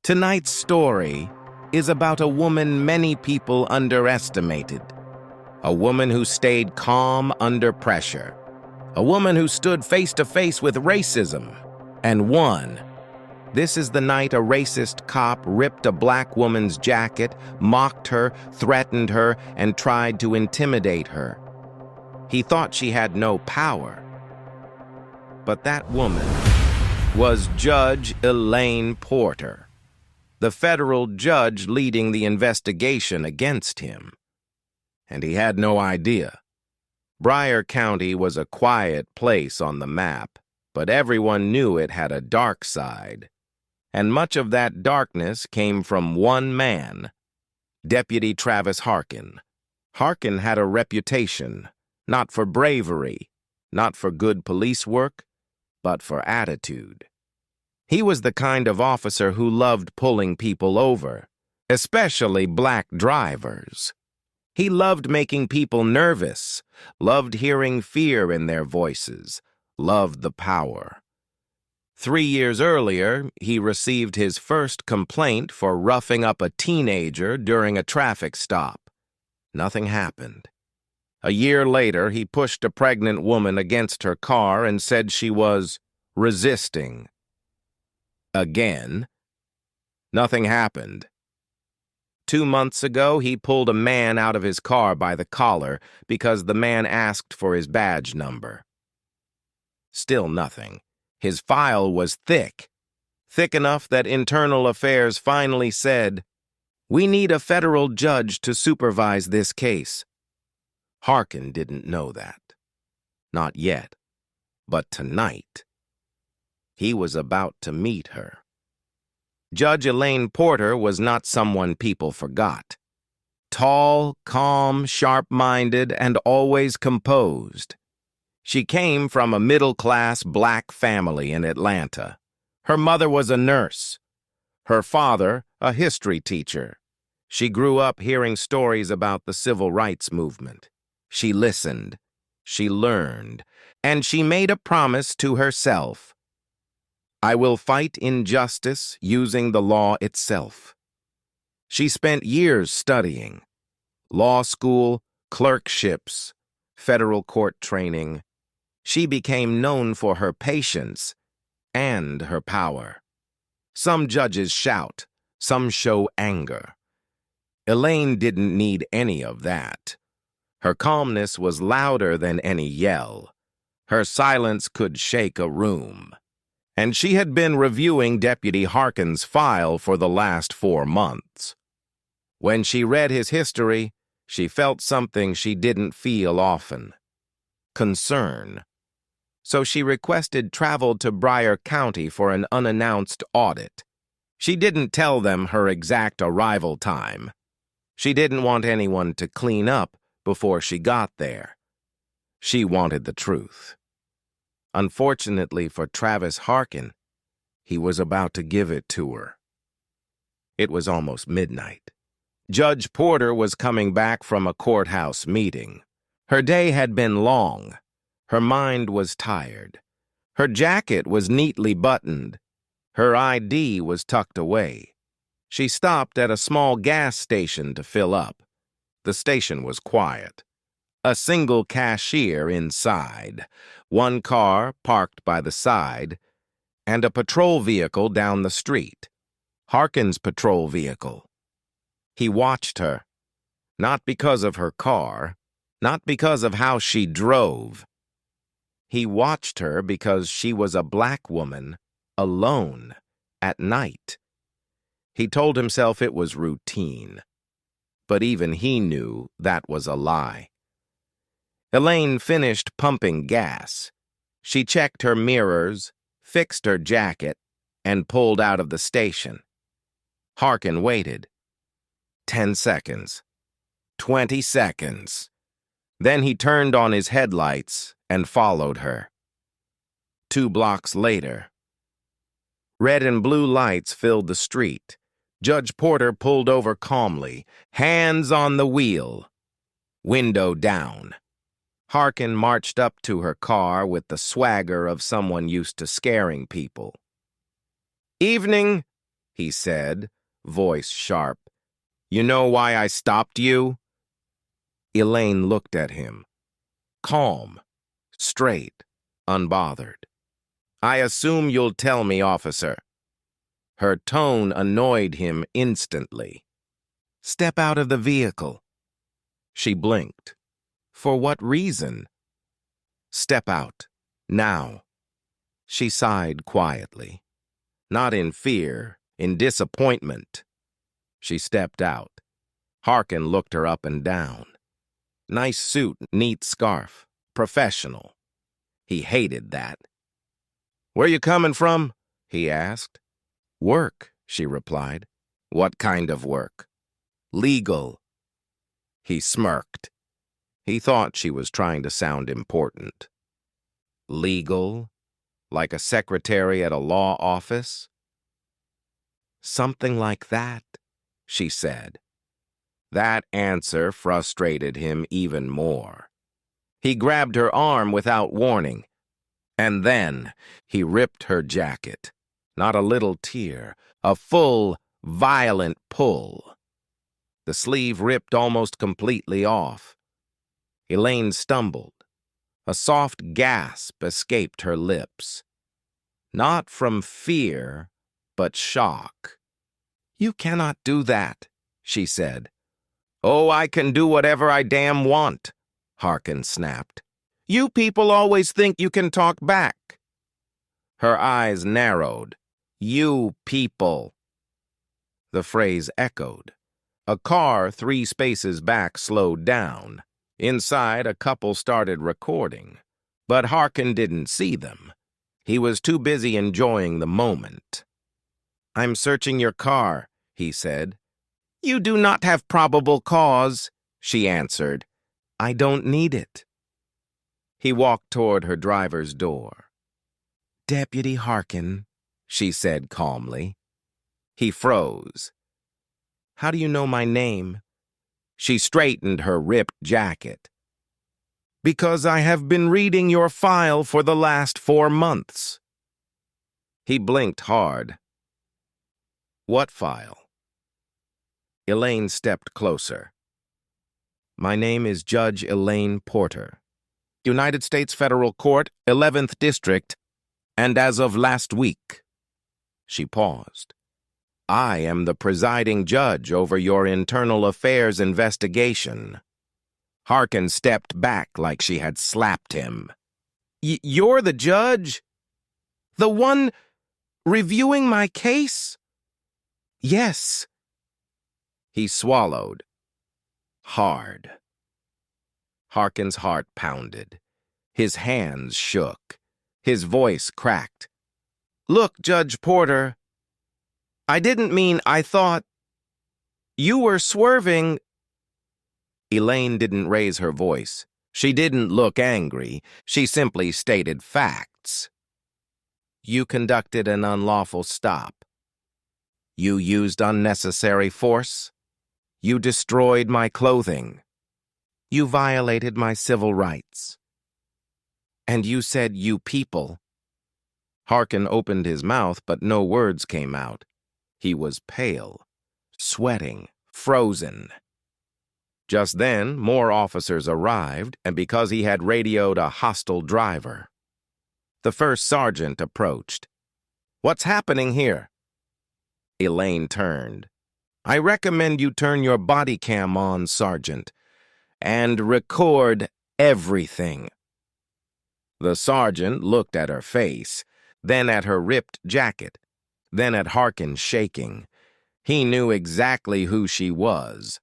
Tonight's story is about a woman many people underestimated. A woman who stayed calm under pressure. A woman who stood face to face with racism and won. This is the night a racist cop ripped a black woman's jacket, mocked her, threatened her, and tried to intimidate her. He thought she had no power. But that woman was Judge Elaine Porter, the federal judge leading the investigation against him. And he had no idea. Broward County was a quiet place on the map, but everyone knew it had a dark side. And much of that darkness came from one man, Deputy Travis Harkin. Harkin had a reputation, not for bravery, not for good police work, but for attitude. He was the kind of officer who loved pulling people over, especially black drivers. He loved making people nervous, loved hearing fear in their voices, loved the power. 3 years earlier, he received his first complaint for roughing up a teenager during a traffic stop. Nothing happened. A year later, he pushed a pregnant woman against her car and said she was resisting. Again, nothing happened. 2 months ago, he pulled a man out of his car by the collar because the man asked for his badge number. Still nothing. His file was thick enough that Internal Affairs finally said, "We need a federal judge to supervise this case." Harkin didn't know that. Not yet. But tonight, he was about to meet her. Judge Elaine Porter was not someone people forgot. Tall, calm, sharp-minded, and always composed. She came from a middle-class black family in Atlanta. Her mother was a nurse. Her father, a history teacher. She grew up hearing stories about the civil rights movement. She listened. She learned. And she made a promise to herself. "I will fight injustice using the law itself." She spent years studying. Law school, clerkships, federal court training. She became known for her patience and her power. Some judges shout, some show anger. Elaine didn't need any of that. Her calmness was louder than any yell. Her silence could shake a room. And she had been reviewing Deputy Harkin's file for the last 4 months. When she read his history, she felt something she didn't feel often: concern. So she requested travel to Broward County for an unannounced audit. She didn't tell them her exact arrival time. She didn't want anyone to clean up before she got there. She wanted the truth. Unfortunately for Travis Harkin, he was about to give it to her. It was almost midnight. Judge Porter was coming back from a courthouse meeting. Her day had been long. Her mind was tired. Her jacket was neatly buttoned. Her ID was tucked away. She stopped at a small gas station to fill up. The station was quiet. A single cashier inside, one car parked by the side, and a patrol vehicle down the street. Harkin's patrol vehicle. He watched her, not because of her car, not because of how she drove. He watched her because she was a black woman, alone, at night. He told himself it was routine, but even he knew that was a lie. Elaine finished pumping gas. She checked her mirrors, fixed her jacket, and pulled out of the station. Harkin waited. 10 seconds. 20 seconds. Then he turned on his headlights and followed her. 2 blocks later. Red and blue lights filled the street. Judge Porter pulled over calmly, hands on the wheel, window down. Harkin marched up to her car with the swagger of someone used to scaring people. "Evening," he said, voice sharp. You know why I stopped you? Elaine looked at him, calm, straight, unbothered. I assume you'll tell me, officer. Her tone annoyed him instantly. Step out of the vehicle. She blinked. For what reason? Step out, now. She sighed quietly. Not in fear, in disappointment. She stepped out. Harkin looked her up and down. Nice suit, neat scarf, professional. He hated that. Where you coming from? He asked. Work, she replied. What kind of work? Legal. He smirked. He thought she was trying to sound important. Legal? Like a secretary at a law office? Something like that, she said. That answer frustrated him even more. He grabbed her arm without warning, and then he ripped her jacket. Not a little tear, a full, violent pull. The sleeve ripped almost completely off. Elaine stumbled. A soft gasp escaped her lips. Not from fear, but shock. You cannot do that, she said. Oh, I can do whatever I damn want, Harkin snapped. You people always think you can talk back. Her eyes narrowed. You people. The phrase echoed. A car 3 spaces back slowed down. Inside, a couple started recording. But Harkin didn't see them. He was too busy enjoying the moment. I'm searching your car, he said. You do not have probable cause, she answered. I don't need it. He walked toward her driver's door. Deputy Harkin, she said calmly. He froze. How do you know my name? She straightened her ripped jacket. Because I have been reading your file for the last 4 months. He blinked hard. What file? Elaine stepped closer. My name is Judge Elaine Porter, United States Federal Court, 11th District, and as of last week. She paused. I am the presiding judge over your internal affairs investigation. Harkin stepped back like she had slapped him. You're the judge? The one reviewing my case? Yes. He swallowed. Hard. Harkin's heart pounded. His hands shook. His voice cracked. Look, Judge Porter, I didn't mean I thought. You were swerving. Elaine didn't raise her voice. She didn't look angry. She simply stated facts. You conducted an unlawful stop. You used unnecessary force. You destroyed my clothing. You violated my civil rights. And you said you people. Harkin opened his mouth, but no words came out. He was pale, sweating, frozen. Just then, more officers arrived, and because he had radioed a hostile driver. The first sergeant approached. What's happening here? Elaine turned. I recommend you turn your body cam on, Sergeant, and record everything. The sergeant looked at her face, then at her ripped jacket, then at Harkin shaking. He knew exactly who she was.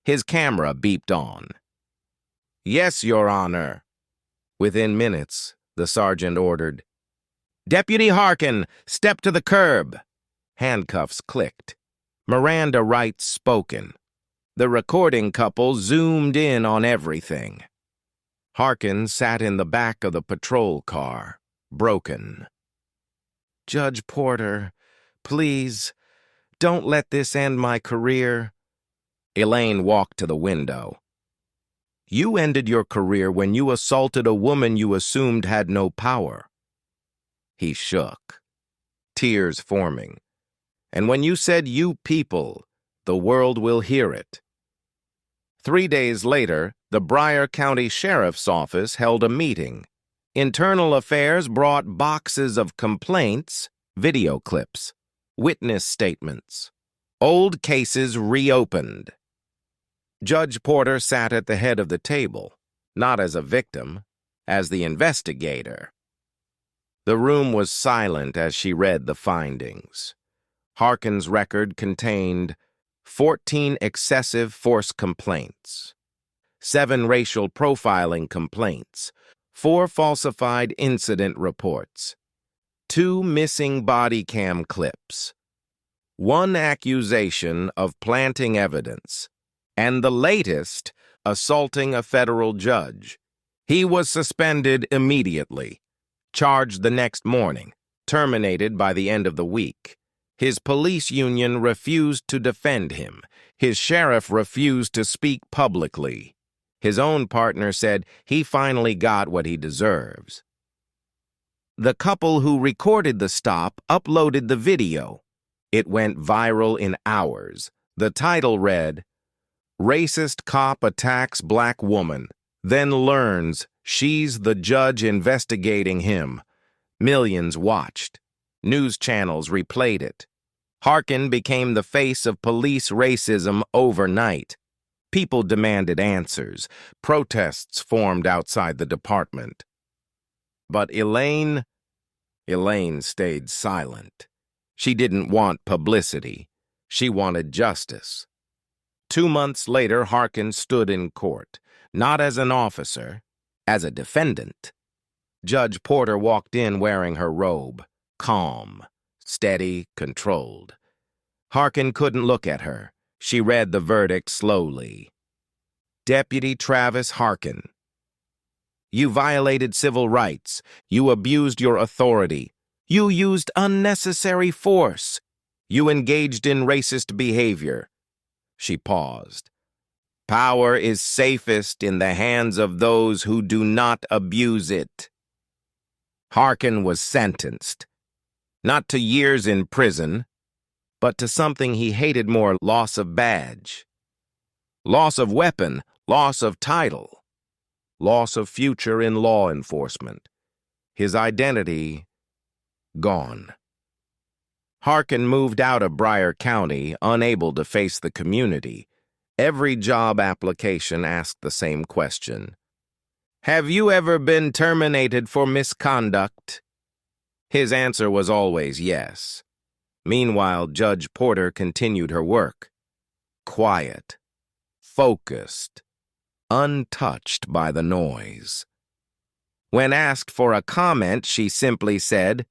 His camera beeped on. Yes, Your Honor. Within minutes, the sergeant ordered, Deputy Harkin, step to the curb. Handcuffs clicked. Miranda rights spoken. The recording couple zoomed in on everything. Harkin sat in the back of the patrol car, broken. Judge Porter, please, don't let this end my career. Elaine walked to the window. You ended your career when you assaulted a woman you assumed had no power. He shook, tears forming. And when you said "you people," the world will hear it. 3 days later, the Bryan County Sheriff's Office held a meeting. Internal Affairs brought boxes of complaints, video clips, witness statements, old cases reopened. Judge Porter sat at the head of the table, not as a victim, as the investigator. The room was silent as she read the findings. Harkin's record contained 14 excessive force complaints, 7 racial profiling complaints, 4 falsified incident reports, 2 missing body cam clips, 1 accusation of planting evidence, and the latest, assaulting a federal judge. He was suspended immediately, charged the next morning, terminated by the end of the week. His police union refused to defend him. His sheriff refused to speak publicly. His own partner said he finally got what he deserves. The couple who recorded the stop uploaded the video. It went viral in hours. The title read, "Racist Cop Attacks Black Woman, Then Learns She's the Judge Investigating Him." Millions watched. News channels replayed it. Harkin became the face of police racism overnight. People demanded answers. Protests formed outside the department. But Elaine stayed silent. She didn't want publicity. She wanted justice. 2 months later, Harkin stood in court, not as an officer, as a defendant. Judge Porter walked in wearing her robe, calm, steady, controlled. Harkin couldn't look at her. She read the verdict slowly. Deputy Travis Harkin, you violated civil rights. You abused your authority. You used unnecessary force. You engaged in racist behavior. She paused. Power is safest in the hands of those who do not abuse it. Harkin was sentenced, not to years in prison, but to something he hated more: loss of badge, loss of weapon, loss of title, loss of future in law enforcement. His identity gone. Harkin moved out of Bryan County, unable to face the community. Every job application asked the same question. Have you ever been terminated for misconduct? His answer was always yes. Meanwhile, Judge Porter continued her work. Quiet, focused, untouched by the noise. When asked for a comment, she simply said,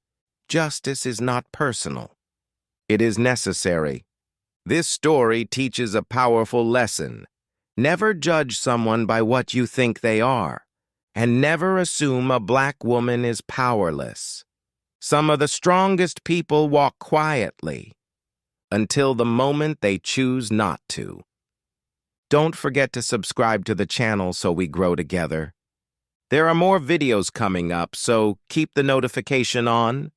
"Justice is not personal. It is necessary." This story teaches a powerful lesson. Never judge someone by what you think they are, and never assume a black woman is powerless. Some of the strongest people walk quietly until the moment they choose not to. Don't forget to subscribe to the channel so we grow together. There are more videos coming up, so keep the notification on.